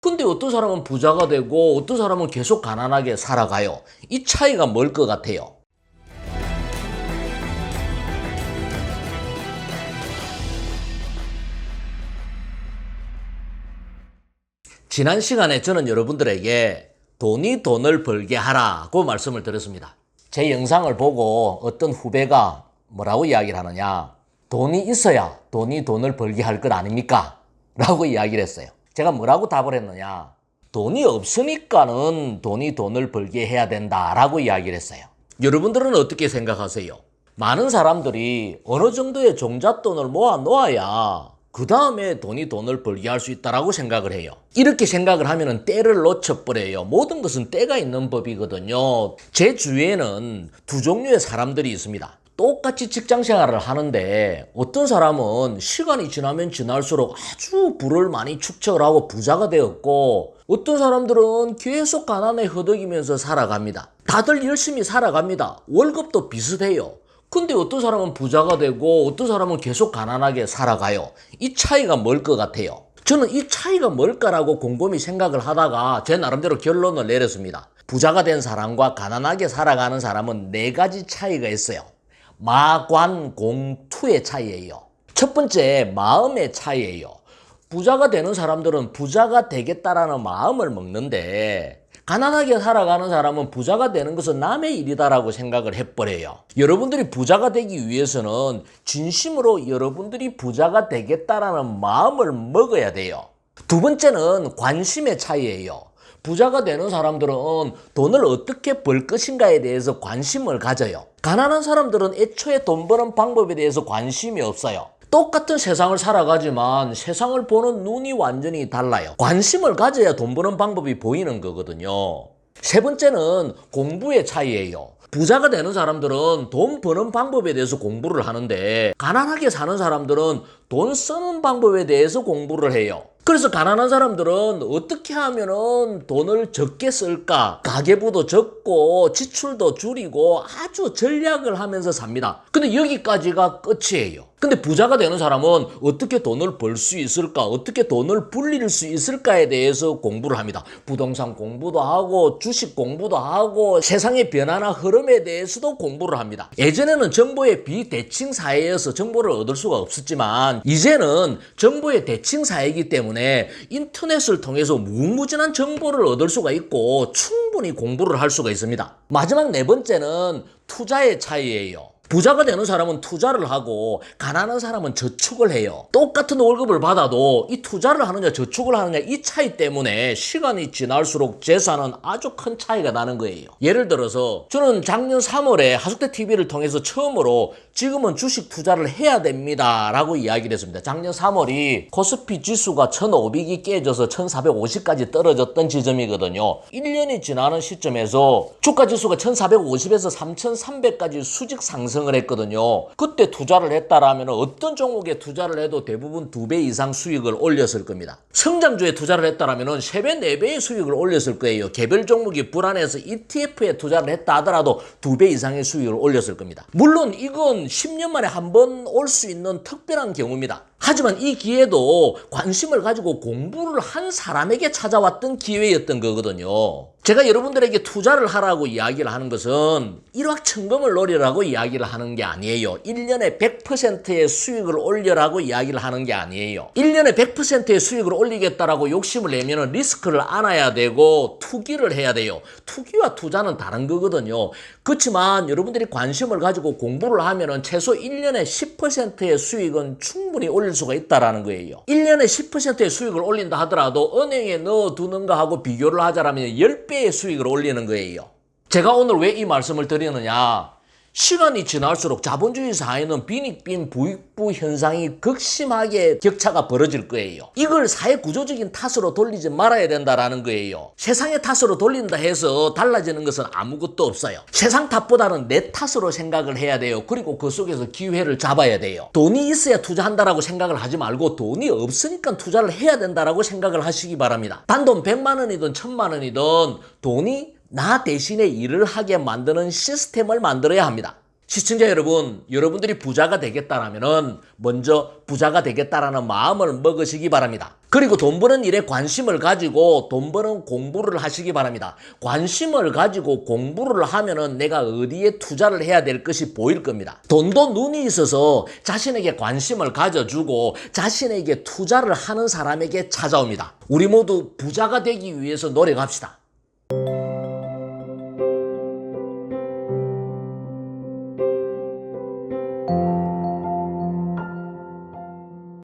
근데 어떤 사람은 부자가 되고 어떤 사람은 계속 가난하게 살아가요. 이 차이가 뭘 것 같아요? 지난 시간에 저는 여러분들에게 돈이 돈을 벌게 하라고 말씀을 드렸습니다. 제 영상을 보고 어떤 후배가 뭐라고 이야기를 하느냐, 돈이 있어야 돈이 돈을 벌게 할 것 아닙니까? 라고 이야기를 했어요. 제가 뭐라고 답을 했느냐, 돈이 없으니까는 돈이 돈을 벌게 해야 된다라고 이야기를 했어요. 여러분들은 어떻게 생각하세요? 많은 사람들이 어느 정도의 종잣돈을 모아 놓아야 그 다음에 돈이 돈을 벌게 할 수 있다라고 생각을 해요. 이렇게 생각을 하면 때를 놓쳐버려요. 모든 것은 때가 있는 법이거든요. 제 주위에는 두 종류의 사람들이 있습니다. 똑같이 직장 생활을 하는데 어떤 사람은 시간이 지나면 지날수록 아주 부를 많이 축적을 하고 부자가 되었고, 어떤 사람들은 계속 가난에 허덕이면서 살아갑니다. 다들 열심히 살아갑니다. 월급도 비슷해요. 근데 어떤 사람은 부자가 되고 어떤 사람은 계속 가난하게 살아가요. 이 차이가 뭘 것 같아요? 저는 이 차이가 뭘까라고 곰곰이 생각을 하다가 제 나름대로 결론을 내렸습니다. 부자가 된 사람과 가난하게 살아가는 사람은 네 가지 차이가 있어요. 마관공투의 차이예요. 첫 번째, 마음의 차이예요. 부자가 되는 사람들은 부자가 되겠다라는 마음을 먹는데, 가난하게 살아가는 사람은 부자가 되는 것은 남의 일이다라고 생각을 해버려요. 여러분들이 부자가 되기 위해서는 진심으로 여러분들이 부자가 되겠다라는 마음을 먹어야 돼요. 두 번째는 관심의 차이예요. 부자가 되는 사람들은 돈을 어떻게 벌 것인가에 대해서 관심을 가져요. 가난한 사람들은 애초에 돈 버는 방법에 대해서 관심이 없어요. 똑같은 세상을 살아가지만 세상을 보는 눈이 완전히 달라요. 관심을 가져야 돈 버는 방법이 보이는 거거든요. 세 번째는 공부의 차이예요. 부자가 되는 사람들은 돈 버는 방법에 대해서 공부를 하는데, 가난하게 사는 사람들은 돈 쓰는 방법에 대해서 공부를 해요. 그래서 가난한 사람들은 어떻게 하면은 돈을 적게 쓸까? 가계부도 적고 지출도 줄이고 아주 전략을 하면서 삽니다. 근데 여기까지가 끝이에요. 근데 부자가 되는 사람은 어떻게 돈을 벌 수 있을까? 어떻게 돈을 불릴 수 있을까에 대해서 공부를 합니다. 부동산 공부도 하고 주식 공부도 하고 세상의 변화나 흐름에 대해서도 공부를 합니다. 예전에는 정보의 비대칭 사회여서 정보를 얻을 수가 없었지만, 이제는 정보의 대칭 사회이기 때문에 인터넷을 통해서 무궁무진한 정보를 얻을 수가 있고 충분히 공부를 할 수가 있습니다. 마지막 네 번째는 투자의 차이예요. 부자가 되는 사람은 투자를 하고 가난한 사람은 저축을 해요. 똑같은 월급을 받아도 이 투자를 하느냐 저축을 하느냐, 이 차이 때문에 시간이 지날수록 재산은 아주 큰 차이가 나는 거예요. 예를 들어서 저는 작년 3월에 하숙대 TV를 통해서 처음으로 지금은 주식 투자를 해야 됩니다 라고 이야기를 했습니다. 작년 3월이 코스피 지수가 1500이 깨져서 1450까지 떨어졌던 지점이거든요. 1년이 지나는 시점에서 주가 지수가 1450에서 3300까지 수직 상승을 했거든요. 그때 투자를 했다라면 어떤 종목에 투자를 해도 대부분 2배 이상 수익을 올렸을 겁니다. 성장주에 투자를 했다라면 3배, 4배의 수익을 올렸을 거예요. 개별 종목이 불안해서 ETF에 투자를 했다 하더라도 2배 이상의 수익을 올렸을 겁니다. 물론 이건 10년 만에 한 번 올 수 있는 특별한 경우입니다. 하지만 이 기회도 관심을 가지고 공부를 한 사람에게 찾아왔던 기회였던 거거든요. 제가 여러분들에게 투자를 하라고 이야기를 하는 것은 일확천금을 노리라고 이야기를 하는 게 아니에요. 1년에 100%의 수익을 올려라고 이야기를 하는 게 아니에요. 1년에 100%의 수익을 올리겠다라고 욕심을 내면 리스크를 안아야 되고 투기를 해야 돼요. 투기와 투자는 다른 거거든요. 그렇지만 여러분들이 관심을 가지고 공부를 하면 최소 1년에 10%의 수익은 충분히 올릴 수가 있다라는 거예요. 1년에 10%의 수익을 올린다 하더라도 은행에 넣어두는 거하고 비교를 하자라면 10배의 수익을 올리는 거예요. 제가 오늘 왜 이 말씀을 드리느냐, 시간이 지날수록 자본주의 사회는 빈익빈 부익부 현상이 극심하게 격차가 벌어질 거예요. 이걸 사회 구조적인 탓으로 돌리지 말아야 된다라는 거예요. 세상의 탓으로 돌린다 해서 달라지는 것은 아무것도 없어요. 세상 탓보다는 내 탓으로 생각을 해야 돼요. 그리고 그 속에서 기회를 잡아야 돼요. 돈이 있어야 투자한다라고 생각을 하지 말고 돈이 없으니까 투자를 해야 된다라고 생각을 하시기 바랍니다. 단돈 100만 원이든 1000만 원이든 돈이 나 대신에 일을 하게 만드는 시스템을 만들어야 합니다. 시청자 여러분, 여러분들이 부자가 되겠다라면은 먼저 부자가 되겠다라는 마음을 먹으시기 바랍니다. 그리고 돈 버는 일에 관심을 가지고 돈 버는 공부를 하시기 바랍니다. 관심을 가지고 공부를 하면은 내가 어디에 투자를 해야 될 것이 보일 겁니다. 돈도 눈이 있어서 자신에게 관심을 가져주고 자신에게 투자를 하는 사람에게 찾아옵니다. 우리 모두 부자가 되기 위해서 노력합시다.